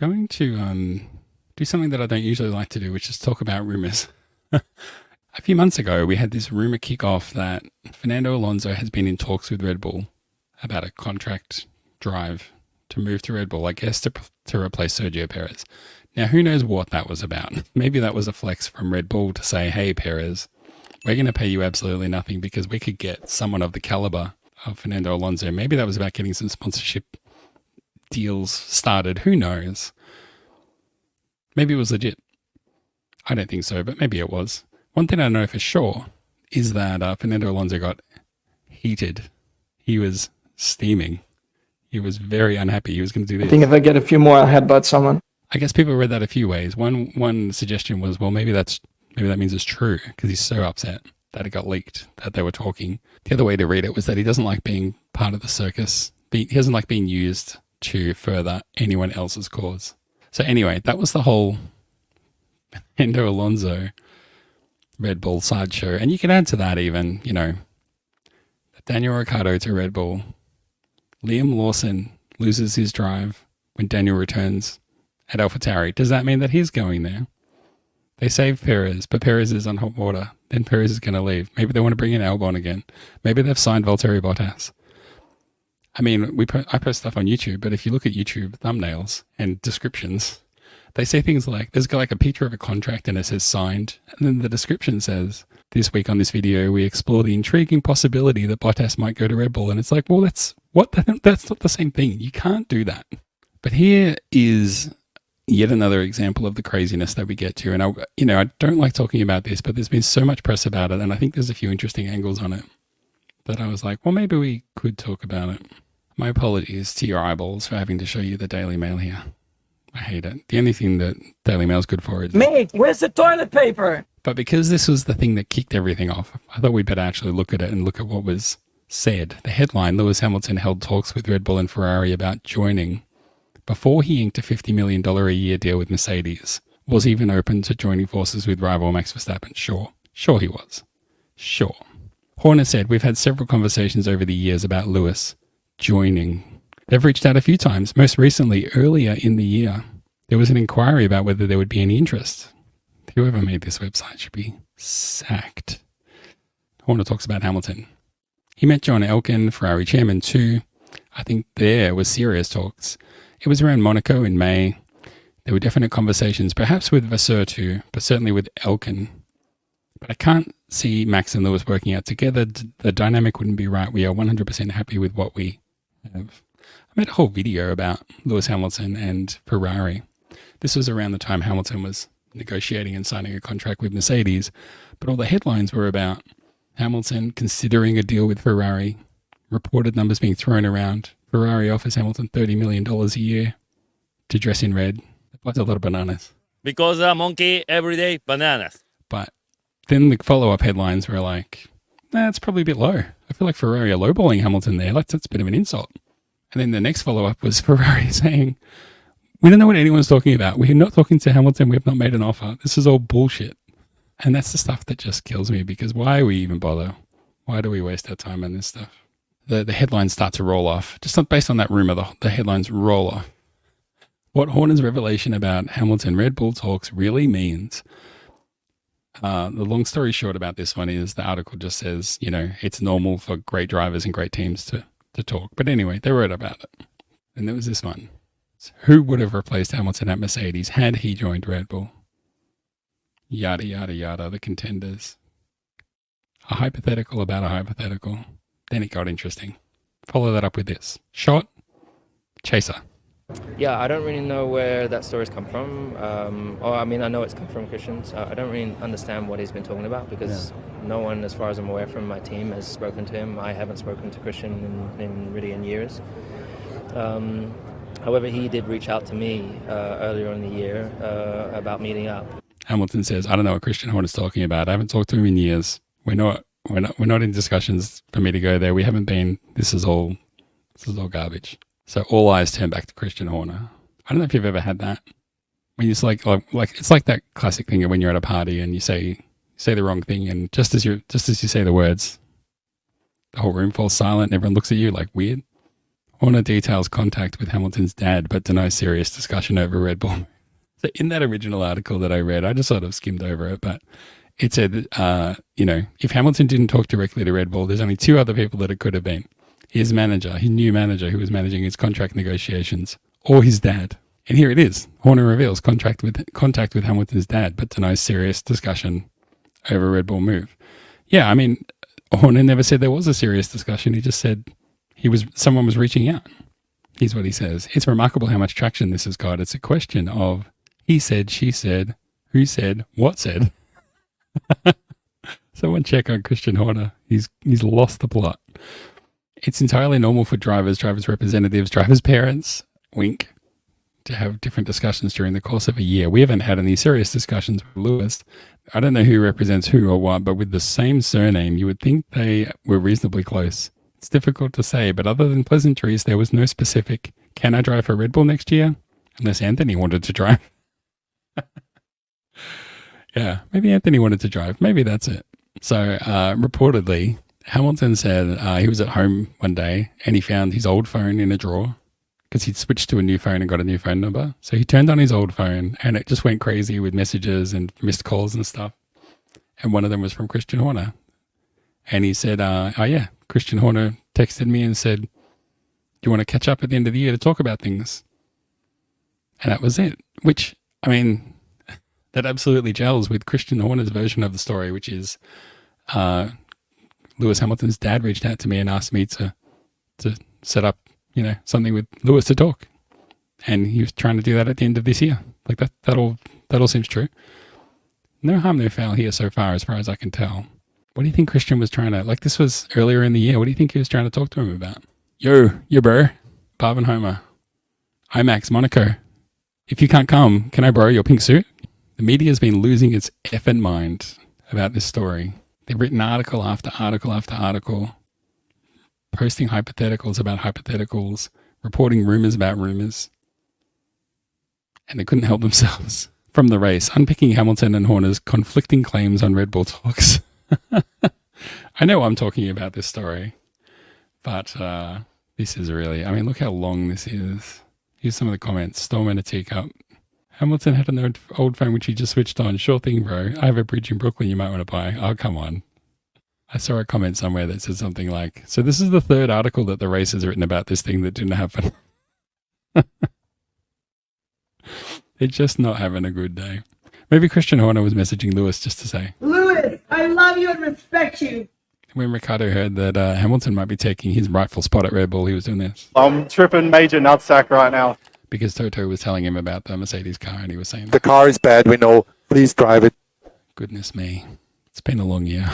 going to do something that I don't usually like to do, which is talk about rumors. A few months ago, we had this rumor kick off that Fernando Alonso has been in talks with Red Bull about a contract drive to move to Red Bull, I guess to replace Sergio Perez. Now, who knows what that was about? Maybe that was a flex from Red Bull to say, hey, Perez, we're going to pay you absolutely nothing because we could get someone of the caliber of Fernando Alonso. Maybe that was about getting some sponsorship deals started. Who knows? Maybe it was legit. I don't think so, but maybe it was. One thing I know for sure is that Fernando Alonso got heated. He was steaming. He was very unhappy. He was going to do this. I think if I get a few more, I'll headbutt someone. I guess people read that a few ways. One suggestion was, well, maybe that means it's true because he's so upset that it got leaked, that they were talking. The other way to read it was that he doesn't like being part of the circus. He doesn't like being used to further anyone else's cause. So anyway, that was the whole Fernando Alonso Red Bull sideshow. And you can add to that even, Daniel Ricciardo to Red Bull. Liam Lawson loses his drive when Daniel returns at AlphaTauri. Does that mean that he's going there? They save Perez, but Perez is on hot water. Then Perez is going to leave. Maybe they want to bring in Albon again. Maybe they've signed Valtteri Bottas. I mean, I post stuff on YouTube, but if you look at YouTube thumbnails and descriptions, they say things like, there's like a picture of a contract and it says signed. And then the description says, this week on this video, we explore the intriguing possibility that Bottas might go to Red Bull. And it's like, well, that's not the same thing. You can't do that. But here is yet another example of the craziness that we get to. And I don't like talking about this, but there's been so much press about it. And I think there's a few interesting angles on it that I was like, well, maybe we could talk about it. My apologies to your eyeballs for having to show you the Daily Mail here. I hate it. The only thing that Daily Mail's good for is... Mate, where's the toilet paper? But because this was the thing that kicked everything off, I thought we'd better actually look at it and look at what was said. The headline, Lewis Hamilton held talks with Red Bull and Ferrari about joining before he inked a $50 million a year deal with Mercedes. Was even open to joining forces with rival Max Verstappen. Sure he was. Sure. Horner said, we've had several conversations over the years about Lewis joining. They've reached out a few times. Most recently, earlier in the year, there was an inquiry about whether there would be any interest. Whoever made this website should be sacked. Horner talks about Hamilton. He met John Elkann, Ferrari chairman too. I think there was serious talks. It was around Monaco in May. There were definite conversations, perhaps with Vasseur too, but certainly with Elkann. But I can't see Max and Lewis working out together. The dynamic wouldn't be right. We are 100% happy with what we have. I made a whole video about Lewis Hamilton and Ferrari. This was around the time Hamilton was negotiating and signing a contract with Mercedes, but all the headlines were about Hamilton considering a deal with Ferrari, reported numbers being thrown around. Ferrari offers Hamilton $30 million a year to dress in red. That's a lot of bananas. Because a monkey every day, bananas. But then the follow-up headlines were like, it's probably a bit low. I feel like Ferrari are lowballing Hamilton there. That's a bit of an insult. And then the next follow-up was Ferrari saying, we don't know what anyone's talking about. We're not talking to Hamilton. We have not made an offer. This is all bullshit. And that's the stuff that just kills me because why we even bother? Why do we waste our time on this stuff? The headlines start to roll off. Just based on that rumor, the headlines roll off. What Horner's revelation about Hamilton Red Bull talks really means, the long story short about this one is the article just says, it's normal for great drivers and great teams to talk. But anyway, they wrote about it. And there was this one. Who would have replaced Hamilton at Mercedes had he joined Red Bull? Yada, yada, yada, the contenders. A hypothetical about a hypothetical. Then it got interesting. Follow that up with this. Shot, chaser. Yeah, I don't really know where that story's come from. I know it's come from Christian's. I don't really understand what he's been talking about because no one, as far as I'm aware from my team, has spoken to him. I haven't spoken to Christian in years. However, he did reach out to me earlier in the year about meeting up. Hamilton says, I don't know what Christian Horner's talking about. I haven't talked to him in years. We're not in discussions for me to go there. We haven't been. This is all garbage. So all eyes turn back to Christian Horner. I don't know if you've ever had that. When it's like it's like that classic thing of when you're at a party and you say the wrong thing, and just as you say the words, the whole room falls silent and everyone looks at you like weird. Horner details contact with Hamilton's dad, but denies serious discussion over Red Bull. So in that original article that I read, I just sort of skimmed over it, but it said, if Hamilton didn't talk directly to Red Bull, there's only two other people that it could have been. His manager, his new manager who was managing his contract negotiations, or his dad. And here it is. Horner reveals contact with Hamilton's dad, but denies serious discussion over Red Bull move. Yeah, I mean, Horner never said there was a serious discussion. He just said someone was reaching out. Here's what he says. It's remarkable how much traction this has got. It's a question of he said, she said, who said, what said. Someone check on Christian Horner. He's lost the plot. It's entirely normal for drivers' representatives, drivers' parents, wink, to have different discussions during the course of a year. We haven't had any serious discussions with Lewis. I don't know who represents who or what, but with the same surname, you would think they were reasonably close. It's difficult to say, but other than pleasantries, there was no specific, can I drive for Red Bull next year? Unless Anthony wanted to drive. Yeah, maybe Anthony wanted to drive. Maybe that's it. So reportedly, Hamilton said he was at home one day and he found his old phone in a drawer because he'd switched to a new phone and got a new phone number. So he turned on his old phone and it just went crazy with messages and missed calls and stuff. And one of them was from Christian Horner. And he said, Christian Horner texted me and said, do you want to catch up at the end of the year to talk about things? And that was it. Which, I mean, that absolutely gels with Christian Horner's version of the story, which is Lewis Hamilton's dad reached out to me and asked me to set up, something with Lewis to talk. And he was trying to do that at the end of this year. Like that all seems true. No harm, no foul here so far as I can tell. What do you think Christian was trying to, this was earlier in the year, what do you think he was trying to talk to him about? Yo bro, Barb and Homer. IMAX, Monaco. If you can't come, can I borrow your pink suit? The media's been losing its effing mind about this story. They've written article after article after article, posting hypotheticals about hypotheticals, reporting rumors about rumors, and they couldn't help themselves. From the race, unpicking Hamilton and Horner's conflicting claims on Red Bull talks. I know I'm talking about this story, but this is really, look how long this is. Here's some of the comments. Storm in a teacup. Hamilton had an old phone which he just switched on. Sure thing, bro. I have a bridge in Brooklyn you might want to buy. Oh, come on. I saw a comment somewhere that said something like, so this is the third article that the race has written about this thing that didn't happen. They're just not having a good day. Maybe Christian Horner was messaging Lewis just to say, Lewis, I love you and respect you. When Ricardo heard that Hamilton might be taking his rightful spot at Red Bull, he was doing this. I'm tripping major nutsack right now. Because Toto was telling him about the Mercedes car and he was saying, the car is bad, we know. Please drive it. Goodness me. It's been a long year.